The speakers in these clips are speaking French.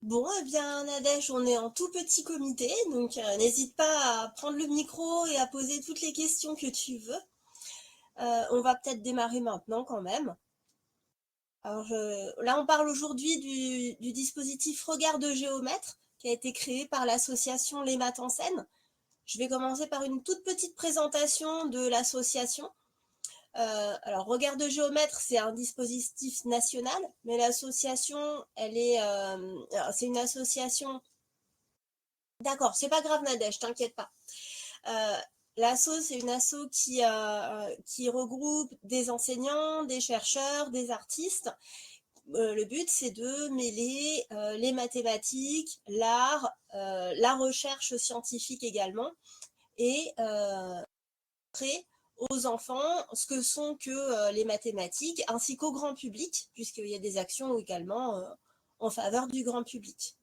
Bon, eh bien, Nadège, on est en tout petit comité, donc n'hésite pas à prendre le micro et à poser toutes les questions que tu veux. On va peut-être démarrer maintenant quand même. Alors, là, on parle aujourd'hui du dispositif Regard de géomètre qui a été créé par l'association Les Maths en Seine. Je vais commencer par une toute petite présentation de l'association. Alors, Regard de géomètre, c'est un dispositif national, mais l'association, c'est une association. D'accord, c'est pas grave Nadège, t'inquiète pas. L'asso, c'est une asso qui regroupe des enseignants, des chercheurs, des artistes. Le but, c'est de mêler les mathématiques, l'art, la recherche scientifique également, et montrer aux enfants ce que sont que les mathématiques, ainsi qu'au grand public, puisqu'il y a des actions également en faveur du grand public.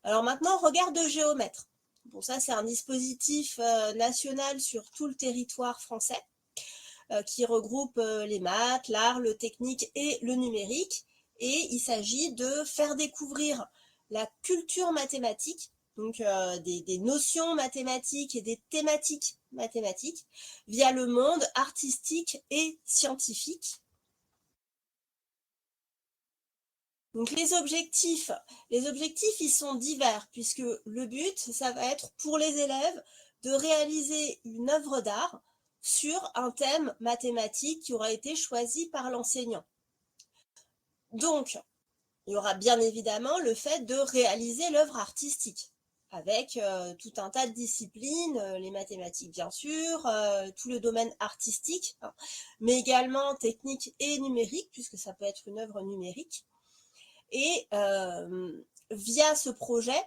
Alors maintenant, regarde géomètre. Bon, ça, c'est un dispositif national sur tout le territoire français qui regroupe les maths, l'art, le technique et le numérique. Et il s'agit de faire découvrir la culture mathématique, donc des notions mathématiques et des thématiques mathématiques via le monde artistique et scientifique. Donc les objectifs, ils sont divers puisque le but, ça va être pour les élèves de réaliser une œuvre d'art sur un thème mathématique qui aura été choisi par l'enseignant. Donc, il y aura bien évidemment le fait de réaliser l'œuvre artistique avec tout un tas de disciplines, les mathématiques bien sûr, tout le domaine artistique, hein, mais également technique et numérique puisque ça peut être une œuvre numérique. Et via ce projet,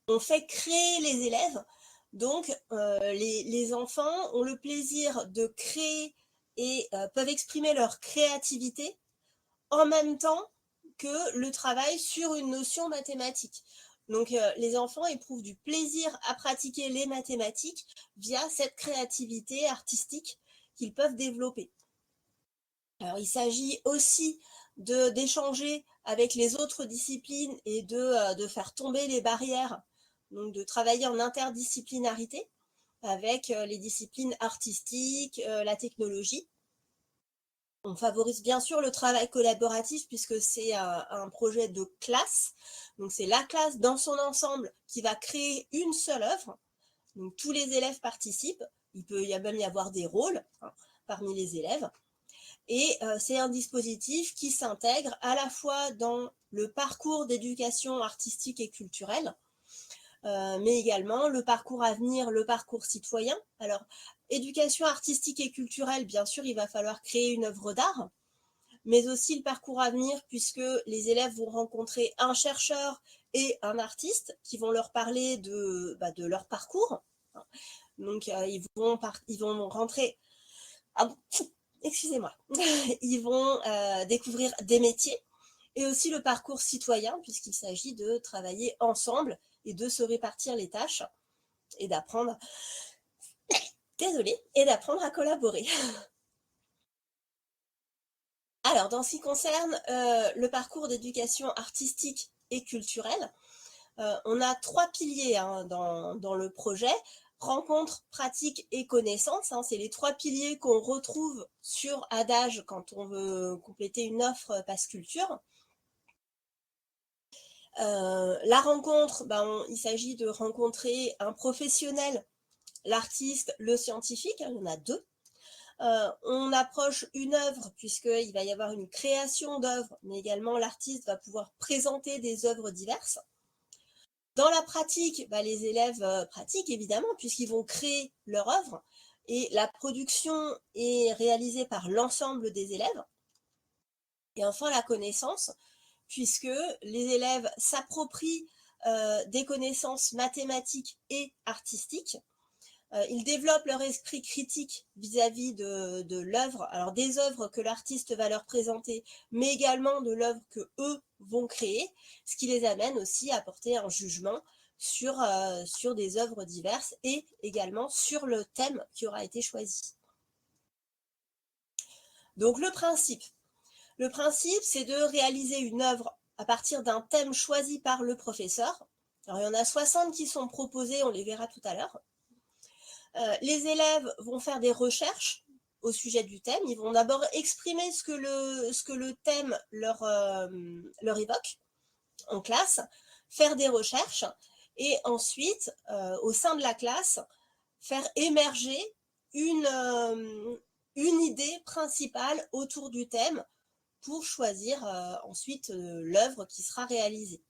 on fait créer les élèves. Donc, les enfants ont le plaisir de créer et peuvent exprimer leur créativité en même temps que le travail sur une notion mathématique. Donc, les enfants éprouvent du plaisir à pratiquer les mathématiques via cette créativité artistique qu'ils peuvent développer. Alors, il s'agit aussi d'échanger avec les autres disciplines et de faire tomber les barrières, donc de travailler en interdisciplinarité avec les disciplines artistiques, la technologie. On favorise bien sûr le travail collaboratif puisque c'est un projet de classe. Donc c'est la classe dans son ensemble qui va créer une seule œuvre. Donc tous les élèves participent. Il peut même y avoir des rôles parmi les élèves. Et c'est un dispositif qui s'intègre à la fois dans le parcours d'éducation artistique et culturelle, mais également le parcours à venir, le parcours citoyen. Alors, éducation artistique et culturelle, bien sûr, il va falloir créer une œuvre d'art, mais aussi le parcours à venir, puisque les élèves vont rencontrer un chercheur et un artiste qui vont leur parler de leur parcours. Donc, ils vont rentrer... Ah, excusez-moi, ils vont découvrir des métiers et aussi le parcours citoyen puisqu'il s'agit de travailler ensemble et de se répartir les tâches et d'apprendre, et d'apprendre à collaborer. Alors, dans ce qui concerne le parcours d'éducation artistique et culturelle, on a 3 piliers dans le projet. Rencontre, pratique et connaissance, c'est les 3 piliers qu'on retrouve sur Adage quand on veut compléter une offre Pass Culture. La rencontre, il s'agit de rencontrer un professionnel, l'artiste, le scientifique, il y en a 2. On approche une œuvre puisqu'il va y avoir une création d'œuvres, mais également l'artiste va pouvoir présenter des œuvres diverses. Dans la pratique, les élèves pratiquent évidemment puisqu'ils vont créer leur œuvre et la production est réalisée par l'ensemble des élèves. Et enfin, la connaissance, puisque les élèves s'approprient des connaissances mathématiques et artistiques. Ils développent leur esprit critique vis-à-vis de l'œuvre, alors des œuvres que l'artiste va leur présenter, mais également de l'œuvre que eux vont créer, ce qui les amène aussi à porter un jugement sur des œuvres diverses et également sur le thème qui aura été choisi. Donc le principe, c'est de réaliser une œuvre à partir d'un thème choisi par le professeur. Alors, il y en a 60 qui sont proposés, on les verra tout à l'heure. Les élèves vont faire des recherches au sujet du thème. Ils vont d'abord exprimer ce que le thème leur évoque en classe, faire des recherches et ensuite, au sein de la classe, faire émerger une idée principale autour du thème pour choisir ensuite l'œuvre qui sera réalisée.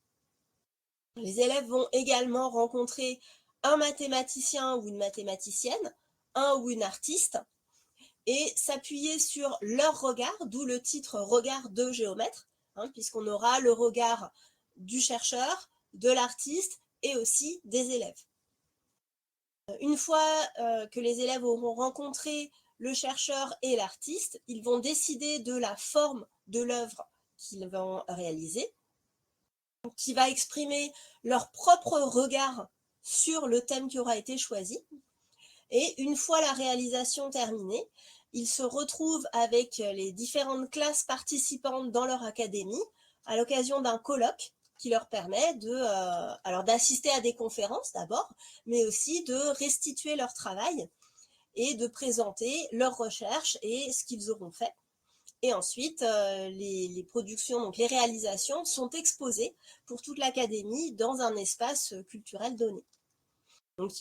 Les élèves vont également rencontrer un mathématicien ou une mathématicienne, un ou une artiste, et s'appuyer sur leur regard, d'où le titre regard de géomètre, puisqu'on aura le regard du chercheur, de l'artiste et aussi des élèves. Une fois que les élèves auront rencontré le chercheur et l'artiste, ils vont décider de la forme de l'œuvre qu'ils vont réaliser, qui va exprimer leur propre regard sur le thème qui aura été choisi. Et une fois la réalisation terminée, ils se retrouvent avec les différentes classes participantes dans leur académie à l'occasion d'un colloque qui leur permet d'assister à des conférences d'abord, mais aussi de restituer leur travail et de présenter leurs recherches et ce qu'ils auront fait. Et ensuite, les productions, donc les réalisations, sont exposées pour toute l'académie dans un espace culturel donné. Donc,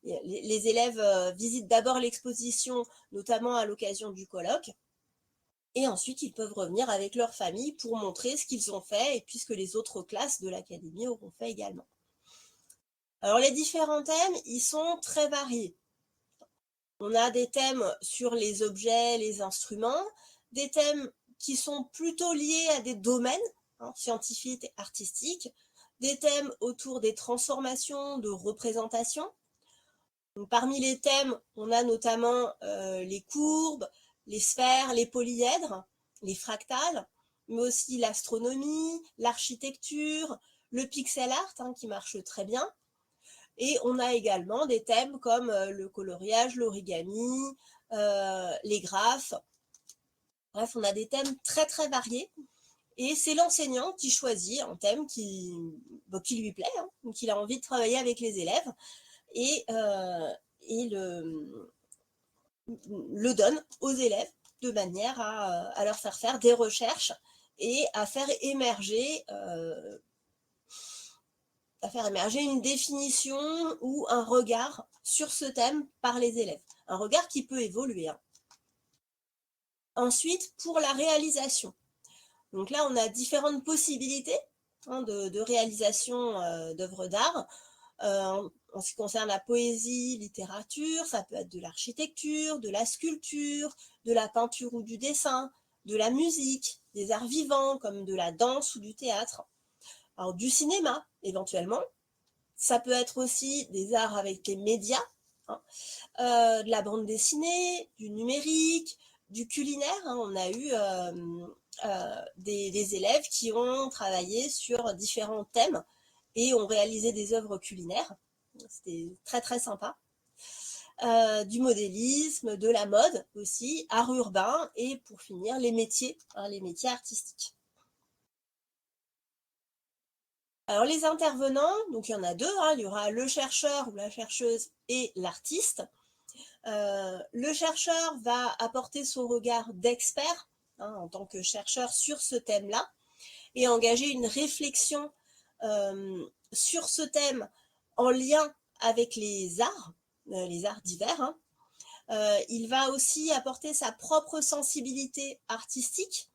les élèves visitent d'abord l'exposition, notamment à l'occasion du colloque, et ensuite ils peuvent revenir avec leur famille pour montrer ce qu'ils ont fait, et puisque les autres classes de l'académie auront fait également. Alors, les différents thèmes, ils sont très variés. On a des thèmes sur les objets, les instruments, des thèmes qui sont plutôt liés à des domaines scientifiques et artistiques, des thèmes autour des transformations, de représentations. Donc, parmi les thèmes, on a notamment les courbes, les sphères, les polyèdres, les fractales, mais aussi l'astronomie, l'architecture, le pixel art qui marche très bien. Et on a également des thèmes comme le coloriage, l'origami, les graphes. Bref, on a des thèmes très très variés. Et c'est l'enseignant qui choisit un thème qui lui plaît, qu'il a envie de travailler avec les élèves. Et le donne aux élèves de manière à leur faire des recherches et à faire émerger une définition ou un regard sur ce thème par les élèves. Un regard qui peut évoluer. Ensuite, pour la réalisation. Donc là, on a différentes possibilités de réalisation d'œuvres d'art. En ce qui concerne la poésie, littérature, ça peut être de l'architecture, de la sculpture, de la peinture ou du dessin, de la musique, des arts vivants comme de la danse ou du théâtre. Alors du cinéma, éventuellement. Ça peut être aussi des arts avec les médias, de la bande dessinée, du numérique, du culinaire. On a eu des élèves qui ont travaillé sur différents thèmes et ont réalisé des œuvres culinaires. C'était très très sympa. Du modélisme, de la mode aussi, art urbain et pour finir les métiers artistiques. Alors les intervenants, donc il y en a deux, il y aura le chercheur ou la chercheuse et l'artiste. Le chercheur va apporter son regard d'expert en tant que chercheur sur ce thème-là et engager une réflexion sur ce thème en lien avec les arts divers. Il va aussi apporter sa propre sensibilité artistique.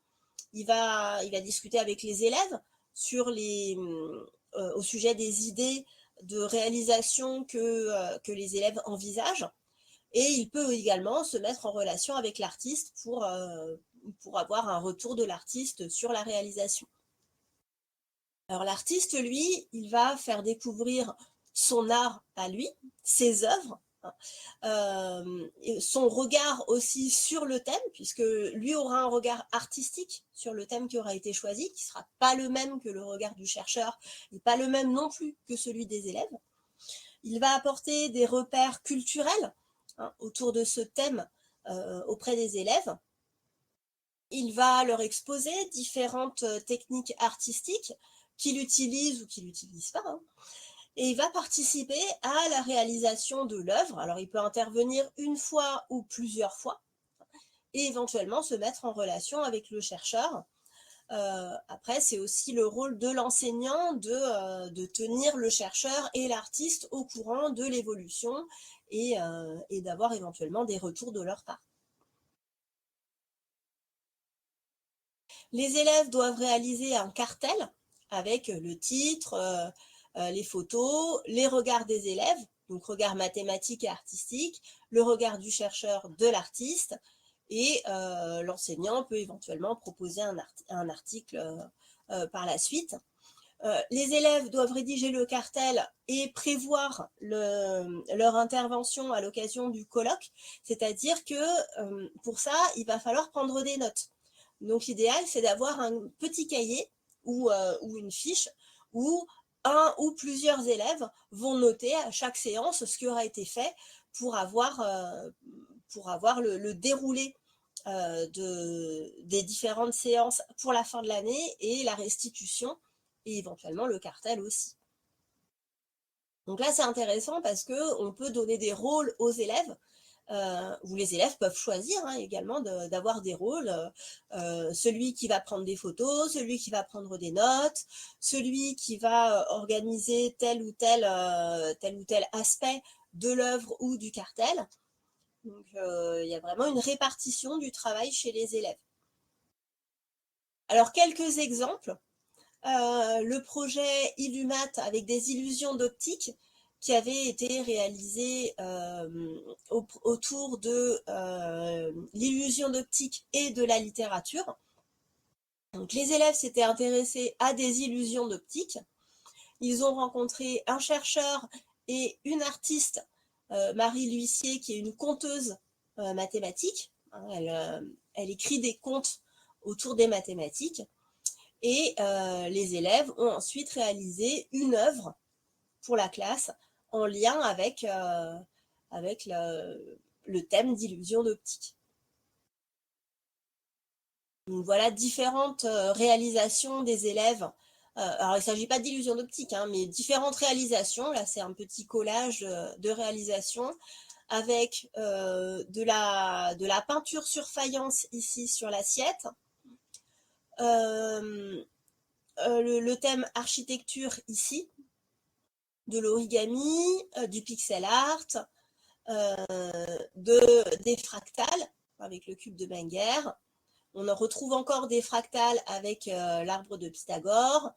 Il va discuter avec les élèves sur au sujet des idées de réalisation que les élèves envisagent. Et il peut également se mettre en relation avec l'artiste pour avoir un retour de l'artiste sur la réalisation. Alors l'artiste, lui, il va faire découvrir son art à lui, ses œuvres, son regard aussi sur le thème, puisque lui aura un regard artistique sur le thème qui aura été choisi, qui ne sera pas le même que le regard du chercheur, et pas le même non plus que celui des élèves. Il va apporter des repères culturels autour de ce thème auprès des élèves. il va leur exposer différentes techniques artistiques qu'il utilise ou qu'il n'utilise pas, hein, et il va participer à la réalisation de l'œuvre. Alors il peut intervenir une fois ou plusieurs fois et éventuellement se mettre en relation avec le chercheur. Après, c'est aussi le rôle de l'enseignant de tenir le chercheur et l'artiste au courant de l'évolution et d'avoir éventuellement des retours de leur part. Les élèves doivent réaliser un cartel avec le titre, les photos, les regards des élèves, donc regard mathématique et artistique, le regard du chercheur de l'artiste, et l'enseignant peut éventuellement proposer un article par la suite. Les élèves doivent rédiger le cartel et prévoir leur intervention à l'occasion du colloque, c'est-à-dire que pour ça, il va falloir prendre des notes. Donc l'idéal, c'est d'avoir un petit cahier ou une fiche où un ou plusieurs élèves vont noter à chaque séance ce qui aura été fait pour avoir, le déroulé des différentes séances pour la fin de l'année et la restitution et éventuellement le cartel aussi. Donc là, c'est intéressant parce qu'on peut donner des rôles aux élèves, où les élèves peuvent choisir également d'avoir des rôles. Celui qui va prendre des photos, celui qui va prendre des notes, celui qui va organiser tel ou tel aspect de l'œuvre ou du cartel. Donc, il y a vraiment une répartition du travail chez les élèves. Alors, quelques exemples. Le projet Illumat avec des illusions d'optique qui avait été réalisé autour de l'illusion d'optique et de la littérature. Donc les élèves s'étaient intéressés à des illusions d'optique. Ils ont rencontré un chercheur et une artiste, Marie L'Huissier, qui est une conteuse mathématique. Elle écrit des contes autour des mathématiques. Et les élèves ont ensuite réalisé une œuvre pour la classe en lien avec le thème d'illusion d'optique. Donc voilà différentes réalisations des élèves. Alors il ne s'agit pas d'illusion d'optique, mais différentes réalisations. Là, c'est un petit collage de réalisations avec de la peinture sur faïence ici sur l'assiette. Le thème architecture ici, de l'origami, du pixel art, des fractales avec le cube de Menger. On en retrouve encore des fractales avec l'arbre de Pythagore,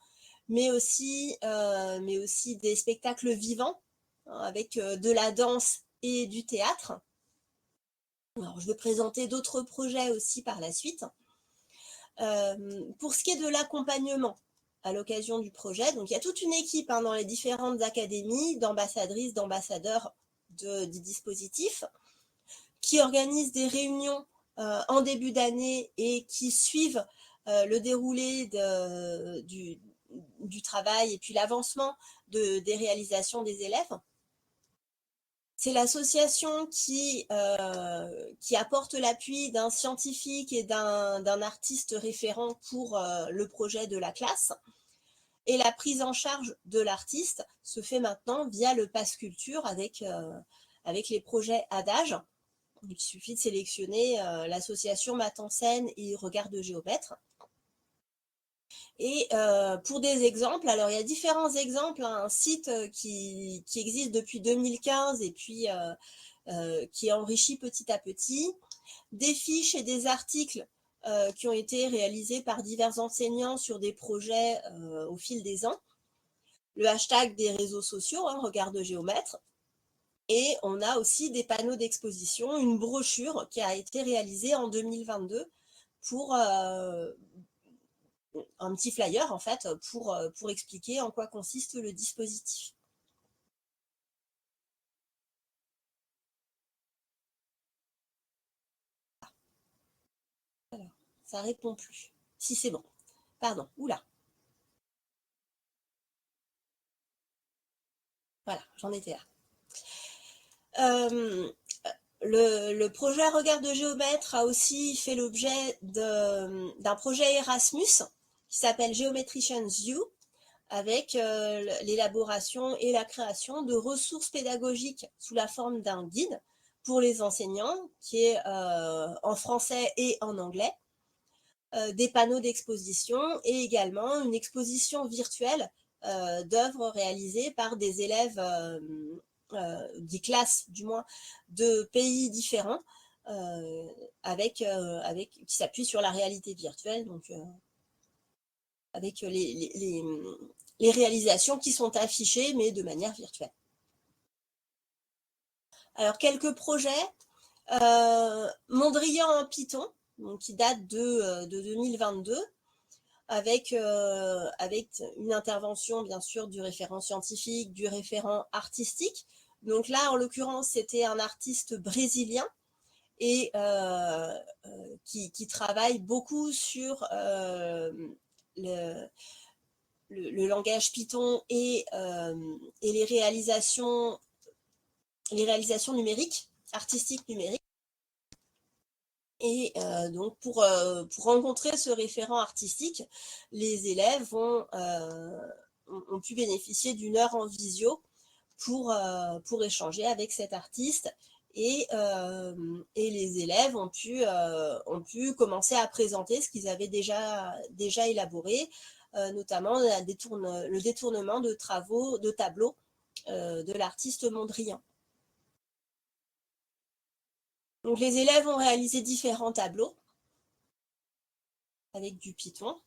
mais aussi des spectacles vivants avec de la danse et du théâtre. Alors, je vais présenter d'autres projets aussi par la suite. Pour ce qui est de l'accompagnement à l'occasion du projet, donc il y a toute une équipe dans les différentes académies d'ambassadrices, d'ambassadeurs du dispositif qui organisent des réunions en début d'année et qui suivent le déroulé du travail et puis l'avancement des réalisations des élèves. C'est l'association qui apporte l'appui d'un scientifique et d'un artiste référent pour le projet de la classe. Et la prise en charge de l'artiste se fait maintenant via le Pass Culture avec les projets Adage. Il suffit de sélectionner l'association Math en scène et Regard de géomètre. Et pour des exemples, alors il y a différents exemples, un site qui existe depuis 2015 et puis qui est enrichi petit à petit, des fiches et des articles qui ont été réalisés par divers enseignants sur des projets au fil des ans, le hashtag des réseaux sociaux, Regard de géomètre, et on a aussi des panneaux d'exposition, une brochure qui a été réalisée en 2022 pour un petit flyer en fait pour expliquer en quoi consiste le dispositif. Alors, ça répond plus. Si c'est bon. Pardon. Oula. Voilà, j'en étais là. Le projet Regard de géomètre a aussi fait l'objet d'un projet Erasmus qui s'appelle Geometricians U, avec l'élaboration et la création de ressources pédagogiques sous la forme d'un guide pour les enseignants, qui est en français et en anglais, des panneaux d'exposition et également une exposition virtuelle d'œuvres réalisées par des élèves, des classes du moins, de pays différents, qui s'appuient sur la réalité virtuelle, donc avec les réalisations qui sont affichées, mais de manière virtuelle. Alors, quelques projets. Mondrian en Python, donc, qui date de 2022, avec une intervention, bien sûr, du référent scientifique, du référent artistique. Donc là, en l'occurrence, c'était un artiste brésilien et qui travaille beaucoup sur le langage Python et les réalisations numériques, artistiques numériques. Et donc, pour rencontrer ce référent artistique, les élèves ont pu bénéficier d'une heure en visio pour échanger avec cet artiste. Et les élèves ont pu commencer à présenter ce qu'ils avaient déjà élaboré, notamment le détournement de tableaux de l'artiste Mondrian. Donc les élèves ont réalisé différents tableaux avec du Python.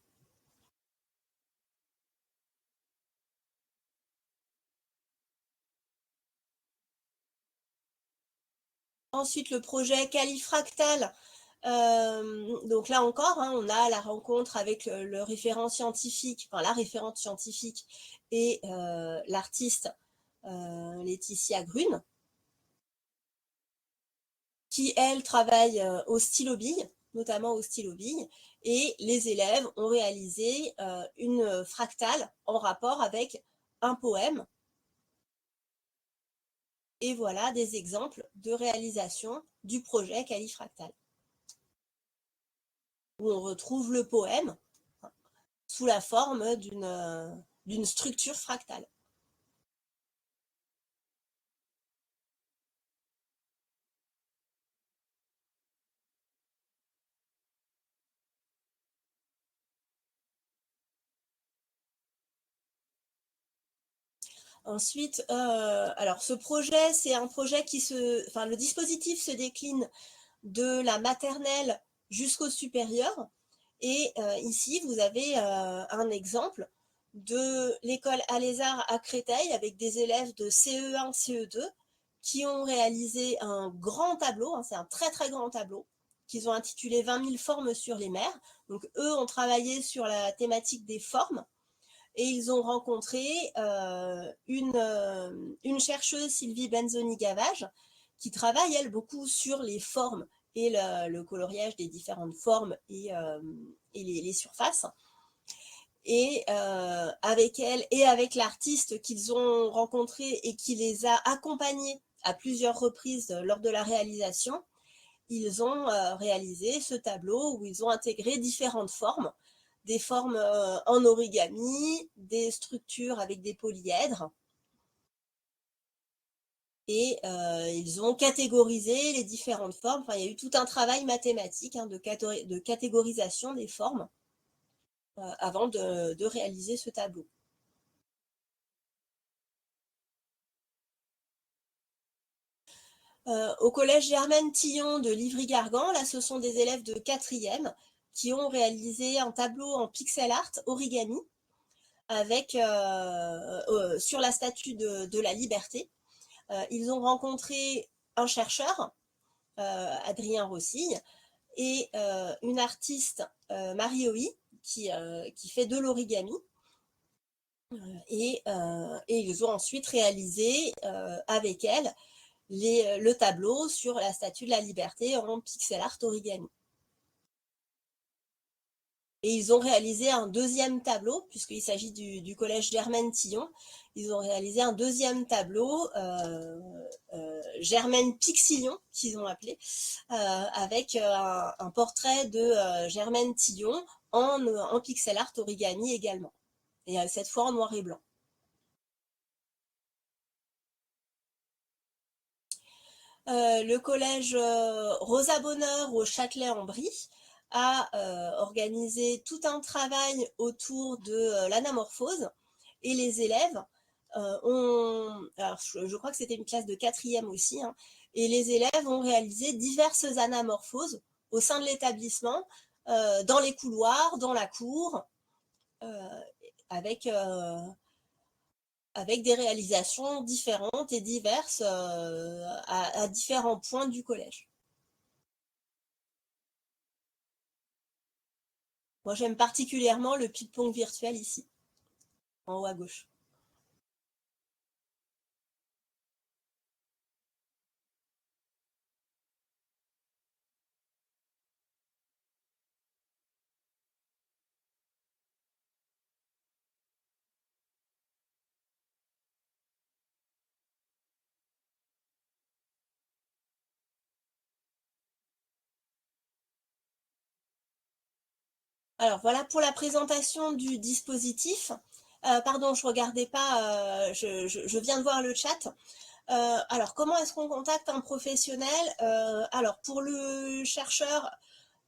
Ensuite, le projet Califractal. Donc là encore, on a la rencontre avec le référent scientifique, enfin la référente scientifique et l'artiste Laetitia Grune, qui, elle, travaille au stylo bille, notamment au stylo bille, et les élèves ont réalisé une fractale en rapport avec un poème. Et voilà des exemples de réalisation du projet Califractal, où on retrouve le poème sous la forme d'une structure fractale. Ensuite, alors ce projet, c'est un projet le dispositif se décline de la maternelle jusqu'au supérieur. Et ici, vous avez un exemple de l'école Alézard à Créteil avec des élèves de CE1, CE2 qui ont réalisé un grand tableau, c'est un très très grand tableau, qu'ils ont intitulé 20 000 formes sur les mers. Donc eux ont travaillé sur la thématique des formes et ils ont rencontré une chercheuse, Sylvie Benzoni-Gavage, qui travaille, elle, beaucoup sur les formes et le coloriage des différentes formes et les surfaces. Et avec elle et avec l'artiste qu'ils ont rencontré et qui les a accompagnés à plusieurs reprises lors de la réalisation, ils ont réalisé ce tableau où ils ont intégré différentes formes, des formes en origami, des structures avec des polyèdres. Et ils ont catégorisé les différentes formes. Enfin, il y a eu tout un travail mathématique de catégorisation des formes avant de réaliser ce tableau. Au collège Germaine Tillon de Livry-Gargan, là, ce sont des élèves de 4e qui ont réalisé un tableau en pixel art origami avec sur la statue de la Liberté. Ils ont rencontré un chercheur, Adrien Rossille, et une artiste, Marie Oï, qui fait de l'origami. Et ils ont ensuite réalisé avec elle le tableau sur la statue de la Liberté en pixel art origami. Et ils ont réalisé un deuxième tableau, puisqu'il s'agit du collège Germaine Tillon. Ils ont réalisé un deuxième tableau, Germaine Pixillon, qu'ils ont appelé, avec un portrait de Germaine Tillon en pixel art origami également. Et cette fois en noir et blanc. Le collège Rosa Bonheur au Châtelet-en-Brie a organisé tout un travail autour de l'anamorphose et les élèves alors je crois que c'était une classe de 4e aussi, hein, et les élèves ont réalisé diverses anamorphoses au sein de l'établissement, dans les couloirs, dans la cour, euh, avec avec des réalisations différentes et diverses à différents points du collège. Moi, j'aime particulièrement le ping-pong virtuel ici, en haut à gauche. Alors voilà pour la présentation du dispositif. Pardon, je regardais pas, je viens de voir le chat. Alors, comment est-ce qu'on contacte un professionnel? Alors, pour le chercheur,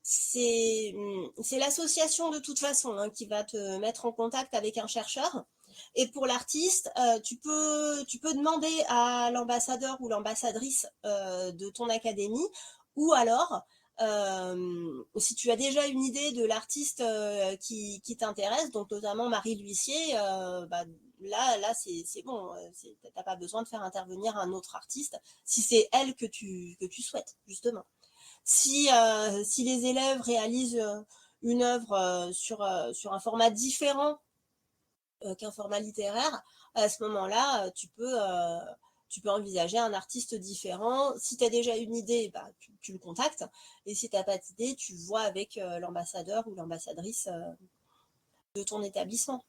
c'est l'association de toute façon, hein, qui va te mettre en contact avec un chercheur. Et pour l'artiste, tu peux demander à l'ambassadeur ou l'ambassadrice de ton académie, ou alors, si tu as déjà une idée de l'artiste qui t'intéresse, donc notamment Marie L'Huissier, bah, là c'est bon, t'as pas besoin de faire intervenir un autre artiste si c'est elle que tu souhaites, justement. Si les élèves réalisent une œuvre sur un format différent qu'un format littéraire, à ce moment-là, tu peux envisager un artiste différent. Si tu as déjà une idée, bah, tu le contactes. Et si tu n'as pas d'idée, tu vois avec l'ambassadeur ou l'ambassadrice de ton établissement.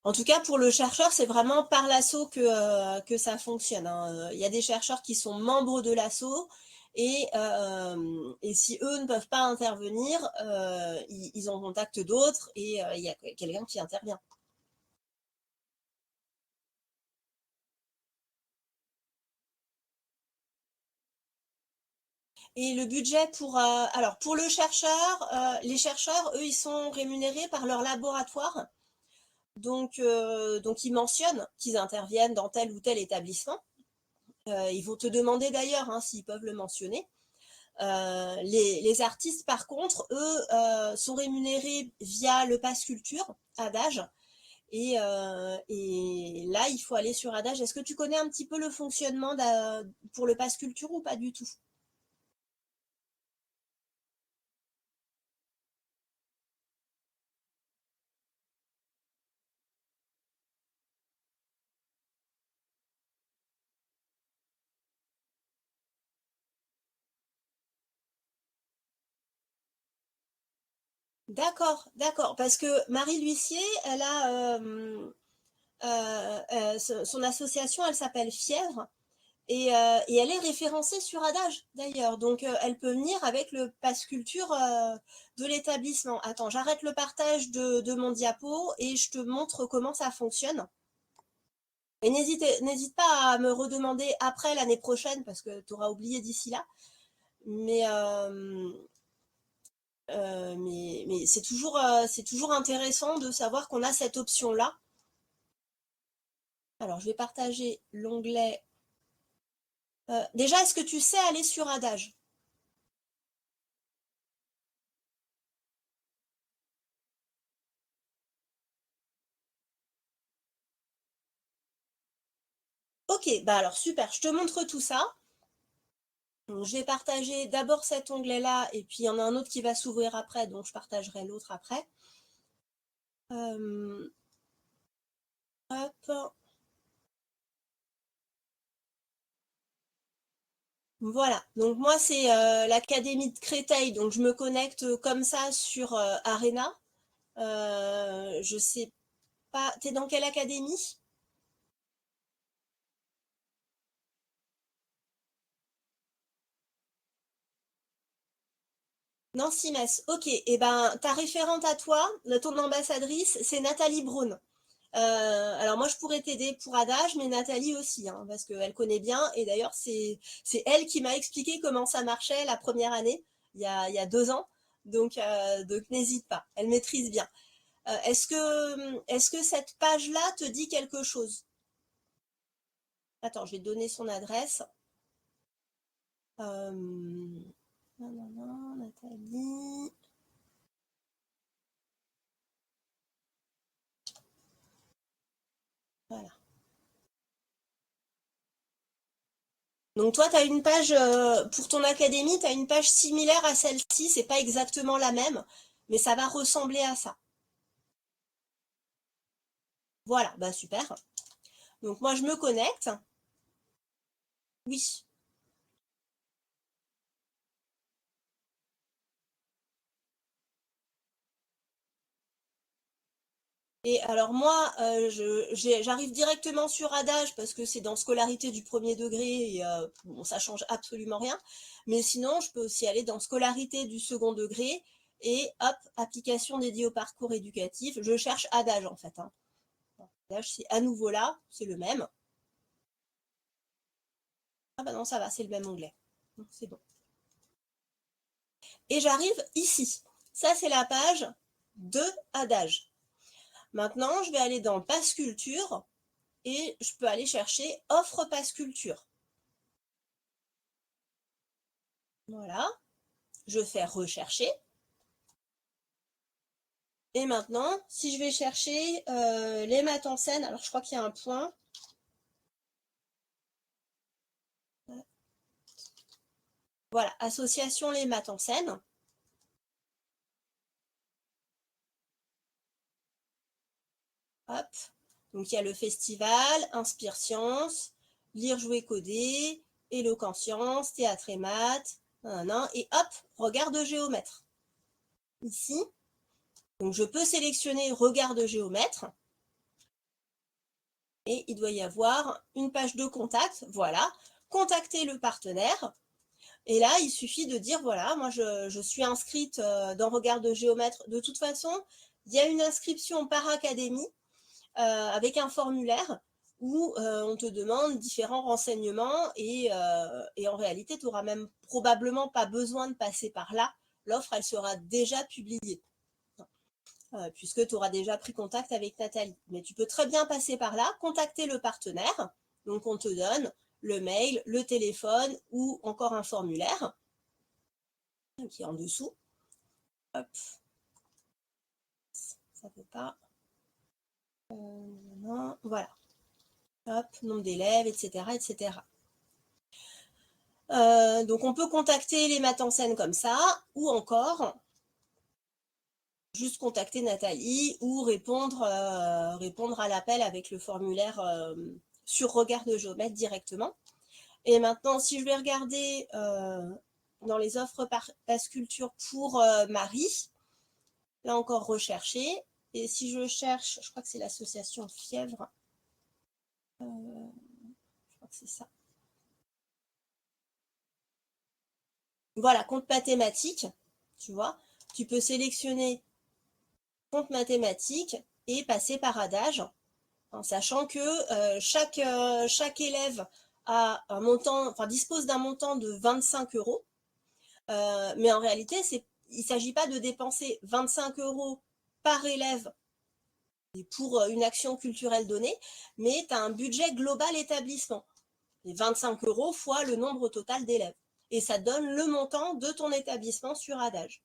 En tout cas, pour le chercheur, c'est vraiment par l'asso que ça fonctionne, hein. Il y a des chercheurs qui sont membres de l'asso et si eux ne peuvent pas intervenir, ils en contactent d'autres et il y a quelqu'un qui intervient. Et le budget alors pour le chercheur, les chercheurs, eux, ils sont rémunérés par leur laboratoire. Donc ils mentionnent qu'ils interviennent dans tel ou tel établissement. Ils vont te demander d'ailleurs, hein, s'ils peuvent le mentionner. Les artistes, par contre, eux, sont rémunérés via le Pass Culture, Adage. Et là, il faut aller sur Adage. Est-ce que tu connais un petit peu le fonctionnement pour le Pass Culture ou pas du tout? D'accord, d'accord. Parce que Marie L'Huissier, elle a son association, elle s'appelle Fièvre. Et elle est référencée sur Adage, d'ailleurs. Donc, elle peut venir avec le pass culture de l'établissement. Attends, j'arrête le partage de mon diapo et je te montre comment ça fonctionne. Et n'hésite pas à me redemander après l'année prochaine, parce que tu auras oublié d'ici là. Mais, mais c'est toujours intéressant de savoir qu'on a cette option-là. Alors, je vais partager l'onglet. Déjà, est-ce que tu sais aller sur Adage? Ok, bah alors super, je te montre tout ça. Donc, je vais partager d'abord cet onglet-là, et puis il y en a un autre qui va s'ouvrir après, donc je partagerai l'autre après. Euh, hop. Voilà, donc moi c'est l'académie de Créteil, donc je me connecte comme ça sur Arena. Je sais pas, t'es dans quelle académie? Nancy Metz, ok. Et ben ta référente à toi, ton ambassadrice, c'est Nathalie Braun. Alors moi je pourrais t'aider pour Adage, mais Nathalie aussi, hein, parce qu'elle connaît bien. Et d'ailleurs c'est elle qui m'a expliqué comment ça marchait la première année, il y a 2 ans. Donc n'hésite pas, elle maîtrise bien. Est-ce que cette page-là te dit quelque chose? Attends, je vais te donner son adresse. Non, non, non, Nathalie. Voilà. Donc toi, tu as une page, pour ton académie, tu as une page similaire à celle-ci. C'est pas exactement la même, mais ça va ressembler à ça. Voilà, bah super. Donc moi, je me connecte. Oui. Et alors moi, j'arrive directement sur Adage parce que c'est dans scolarité du premier degré et bon, ça change absolument rien. Mais sinon, je peux aussi aller dans scolarité du second degré et hop, application dédiée au parcours éducatif. Je cherche Adage en fait, hein. Adage, c'est à nouveau là, c'est le même. Ah bah non, ça va, c'est le même onglet. Donc, c'est bon. Et j'arrive ici. Ça, c'est la page de Adage. Maintenant, je vais aller dans Passe Culture et je peux aller chercher Offre Passe Culture. Voilà, je fais rechercher. Et maintenant, si je vais chercher les maths en scène, alors je crois qu'il y a un point. Voilà, association les maths en scène. Hop. Donc il y a le festival, Inspire Science, Lire, jouer, coder, Éloquent Science, Théâtre et maths, et hop, regard de géomètre. Ici, donc je peux sélectionner regard de géomètre. Et il doit y avoir une page de contact, voilà, contacter le partenaire. Et là, il suffit de dire, voilà, moi je suis inscrite dans Regard de géomètre. De toute façon, il y a une inscription par académie avec un formulaire où on te demande différents renseignements et en réalité, tu n'auras même probablement pas besoin de passer par là. L'offre, elle sera déjà publiée puisque tu auras déjà pris contact avec Nathalie. Mais tu peux très bien passer par là, contacter le partenaire. Donc, on te donne le mail, le téléphone ou encore un formulaire qui est en dessous. Hop, ça ne peut pas. Non, voilà. Hop, nombre d'élèves, etc., etc. Donc, on peut contacter les maths en scène comme ça, ou encore juste contacter Nathalie ou répondre à l'appel avec le formulaire sur Regard de géomètre directement. Et maintenant, si je vais regarder dans les offres Passe Culture pour Marie, là encore rechercher. Et si je cherche, je crois que c'est l'association Fièvre, je crois que c'est ça. Voilà, compte mathématique, tu vois. Tu peux sélectionner compte mathématique et passer par Adage, en sachant que chaque élève a un montant, enfin, dispose d'un montant de 25 €. Mais en réalité, il ne s'agit pas de dépenser 25 € par élève pour une action culturelle donnée, mais tu as un budget global établissement. Et 25 € fois le nombre total d'élèves. Et ça donne le montant de ton établissement sur Adage.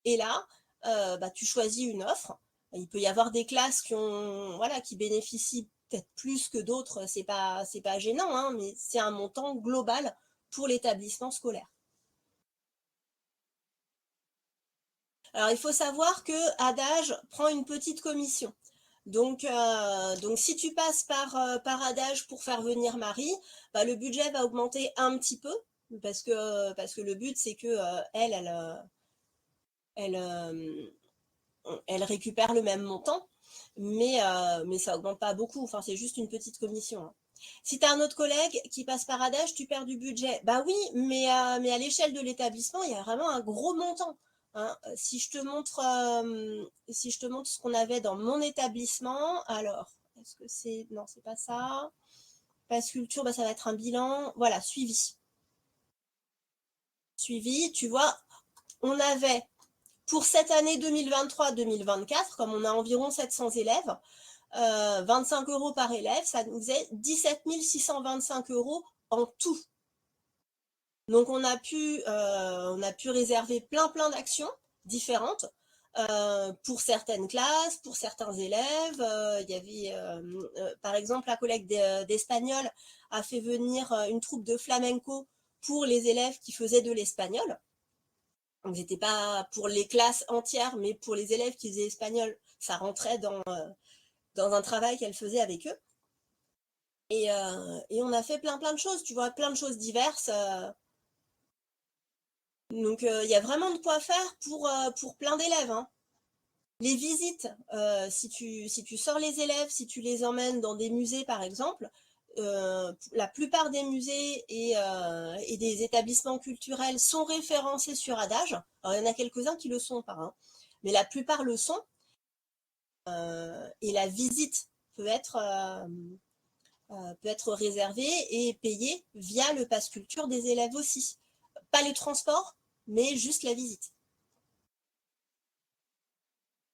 Et là, tu choisis une offre. Il peut y avoir des classes qui bénéficient peut-être plus que d'autres, c'est pas gênant, hein, mais c'est un montant global pour l'établissement scolaire. Alors, il faut savoir que Adage prend une petite commission. Donc si tu passes par Adage pour faire venir Marie, le budget va augmenter un petit peu, parce que le but, c'est que elle, elle récupère le même montant, mais ça augmente pas beaucoup. Enfin, c'est juste une petite commission, hein. Si tu as un autre collègue qui passe par adage, tu perds du budget. Bah oui, mais à l'échelle de l'établissement, il y a vraiment un gros montant, hein. Si je te montre ce qu'on avait dans mon établissement, alors, est-ce que c'est... Non, c'est pas ça. Passe culture, bah, ça va être un bilan. Voilà, suivi. Suivi, tu vois, on avait pour cette année 2023-2024, comme on a environ 700 élèves, 25 € par élève, ça nous faisait 17 625 € en tout. Donc on a pu réserver plein d'actions différentes pour certaines classes, pour certains élèves. Il y avait, par exemple, la collègue d'espagnol a fait venir une troupe de flamenco pour les élèves qui faisaient de l'espagnol. Donc c'était pas pour les classes entières, mais pour les élèves qui faisaient espagnol, ça rentrait dans un travail qu'elle faisait avec eux. Et on a fait plein de choses, tu vois, plein de choses diverses. Donc il y a vraiment de quoi faire pour plein d'élèves, hein. Les visites, si tu sors les élèves, si tu les emmènes dans des musées par exemple, la plupart des musées et des établissements culturels sont référencés sur Adage. Alors il y en a quelques-uns qui le sont pas, hein, mais la plupart le sont. Et la visite peut être réservée et payée via le pass culture des élèves aussi. Pas le transport, mais juste la visite.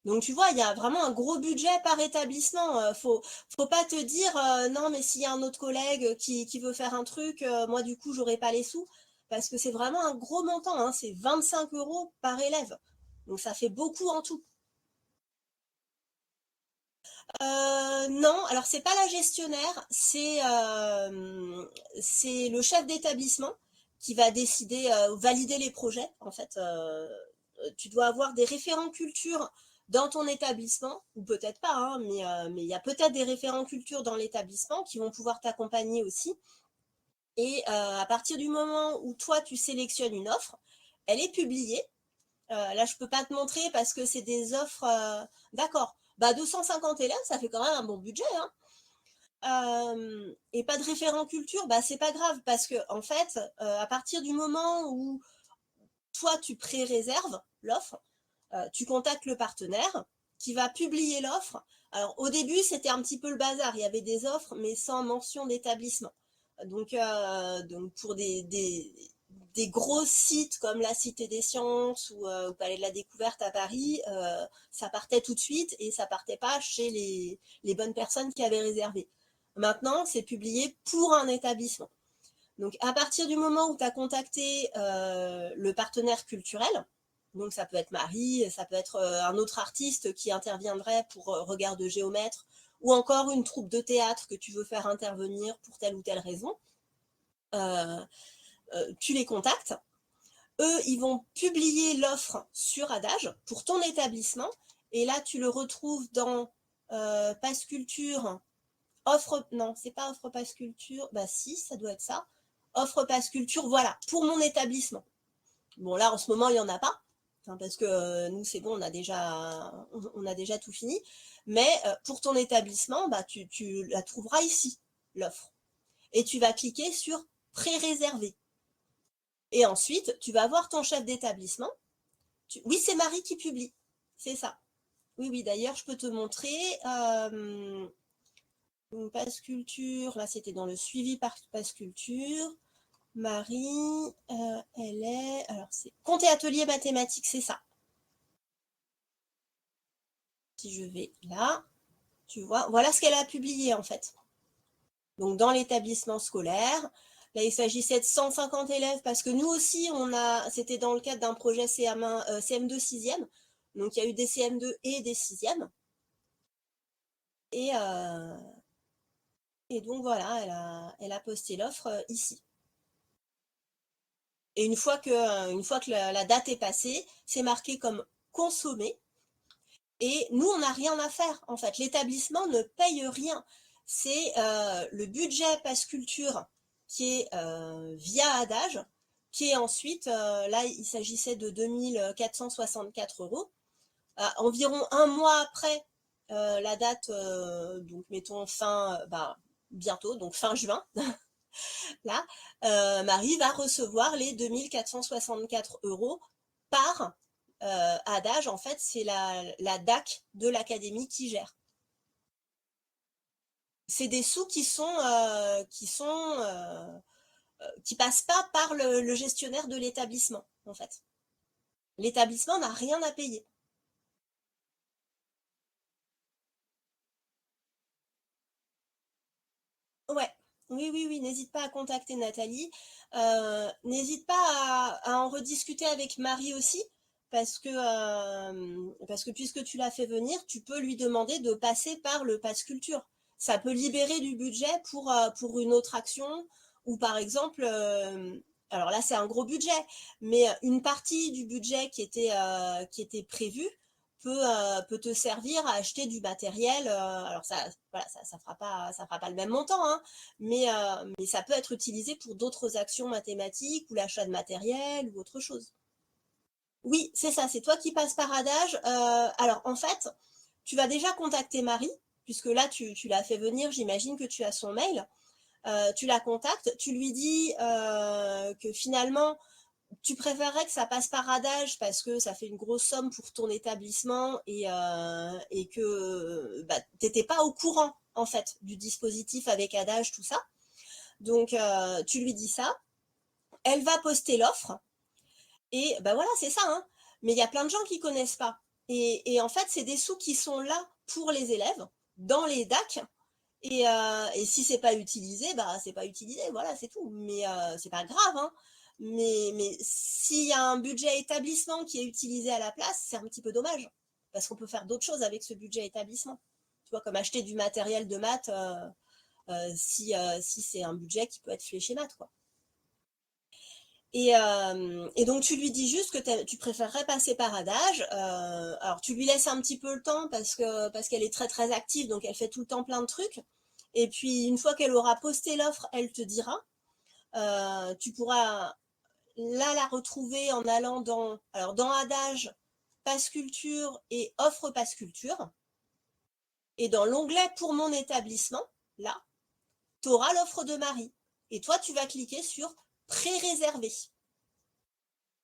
Donc tu vois, il y a vraiment un gros budget par établissement. Faut pas te dire non, mais s'il y a un autre collègue qui veut faire un truc, moi du coup j'aurai pas les sous, parce que c'est vraiment un gros montant, hein, c'est 25 € par élève. Donc ça fait beaucoup en tout. Non, alors c'est pas la gestionnaire, c'est le chef d'établissement qui va décider, valider les projets. En fait, tu dois avoir des référents culture dans ton établissement, ou peut-être pas, hein, mais il y a peut-être des référents culture dans l'établissement qui vont pouvoir t'accompagner aussi. Et à partir du moment où toi tu sélectionnes une offre, elle est publiée. Là, je peux pas te montrer parce que c'est des offres. D'accord. Bah, 250 élèves, ça fait quand même un bon budget, hein. Et pas de référent culture, bah c'est pas grave parce que en fait, à partir du moment où toi tu pré-réserves l'offre, tu contactes le partenaire qui va publier l'offre. Alors au début, c'était un petit peu le bazar. Il y avait des offres, mais sans mention d'établissement. Donc pour des gros sites comme la Cité des Sciences ou au Palais de la Découverte à Paris, ça partait tout de suite et ça partait pas chez les bonnes personnes qui avaient réservé. Maintenant, c'est publié pour un établissement. Donc, à partir du moment où tu as contacté le partenaire culturel, donc ça peut être Marie, ça peut être un autre artiste qui interviendrait pour regard de géomètre, ou encore une troupe de théâtre que tu veux faire intervenir pour telle ou telle raison, euh, tu les contactes. Eux, ils vont publier l'offre sur Adage pour ton établissement, et là, tu le retrouves dans Passe Culture, offre, non, c'est pas offre Passe Culture, bah si, ça doit être ça. Offre Passe Culture, voilà, pour mon établissement. Bon, là, en ce moment, il n'y en a pas, hein, parce que nous, c'est bon, on a déjà tout fini. Mais pour ton établissement, bah, tu la trouveras ici, l'offre. Et tu vas cliquer sur pré-réserver. Et ensuite, tu vas voir ton chef d'établissement. Oui, c'est Marie qui publie, c'est ça. Oui, oui, d'ailleurs, je peux te montrer. Passe culture, là c'était dans le suivi par passe culture. Marie, elle est. Alors c'est compte et atelier mathématiques, c'est ça. Si je vais là, tu vois, voilà ce qu'elle a publié en fait. Donc dans l'établissement scolaire, là il s'agissait de 150 élèves parce que nous aussi, c'était dans le cadre d'un projet CM1, CM2 6e. Donc il y a eu des CM2 et des 6e. Et, euh, et donc voilà, elle a posté l'offre ici. Et une fois que la date est passée, c'est marqué comme consommé. Et nous, on n'a rien à faire, en fait. L'établissement ne paye rien. C'est le budget Passe Culture qui est via Adage qui est ensuite, là, il s'agissait de 2464 €, environ un mois après la date, donc mettons bientôt, donc fin juin, là, Marie va recevoir les 2464 € par adage. En fait, c'est la DAC de l'académie qui gère. C'est des sous qui passent pas par le gestionnaire de l'établissement, en fait. L'établissement n'a rien à payer. Ouais, oui, oui, oui, n'hésite pas à contacter Nathalie. N'hésite pas à en rediscuter avec Marie aussi, parce que puisque tu l'as fait venir, tu peux lui demander de passer par le Pass Culture. Ça peut libérer du budget pour une autre action, ou par exemple, alors là c'est un gros budget, mais une partie du budget qui était prévu peut te servir à acheter du matériel. Alors ça, voilà, ça fera pas le même montant, hein, mais ça peut être utilisé pour d'autres actions mathématiques ou l'achat de matériel ou autre chose. Oui, c'est ça, c'est toi qui passes par adage. Alors en fait, tu vas déjà contacter Marie, puisque là tu l'as fait venir, j'imagine que tu as son mail. Tu la contactes, tu lui dis que finalement tu préférerais que ça passe par adage parce que ça fait une grosse somme pour ton établissement et que tu n'étais pas au courant en fait du dispositif avec adage, tout ça. Donc tu lui dis ça, elle va poster l'offre et voilà, c'est ça, hein. Mais il y a plein de gens qui connaissent pas. Et en fait, c'est des sous qui sont là pour les élèves, dans les DAC. Et si c'est pas utilisé, c'est pas utilisé, voilà, c'est tout. Mais c'est pas grave, hein. Mais s'il y a un budget établissement qui est utilisé à la place, c'est un petit peu dommage. Parce qu'on peut faire d'autres choses avec ce budget établissement. Tu vois, comme acheter du matériel de maths, si c'est un budget qui peut être fléché maths, quoi. Et donc tu lui dis juste que tu préférerais passer par adage. Alors tu lui laisses un petit peu le temps parce qu'elle est très très active, donc elle fait tout le temps plein de trucs. Et puis une fois qu'elle aura posté l'offre, elle te dira. Tu pourras là la retrouver en allant dans adage, passe culture et offre passe culture. Et dans l'onglet pour mon établissement, là, tu auras l'offre de Marie. Et toi, tu vas cliquer sur pré-réserver.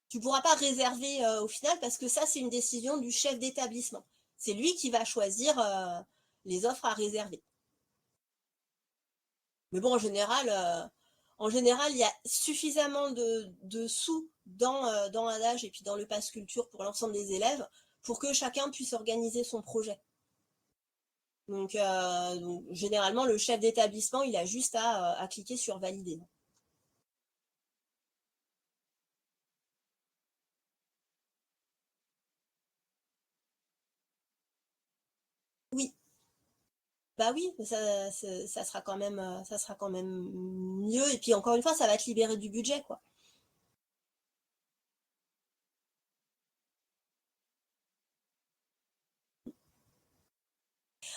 Tu ne pourras pas réserver au final parce que ça, c'est une décision du chef d'établissement. C'est lui qui va choisir les offres à réserver. Mais bon, en général, il y a suffisamment de sous dans Adage et puis dans le Pass Culture pour l'ensemble des élèves pour que chacun puisse organiser son projet. Donc, généralement, le chef d'établissement, il a juste à cliquer sur valider. Oui, bah oui, ça sera quand même mieux. Et puis encore une fois, ça va te libérer du budget, quoi.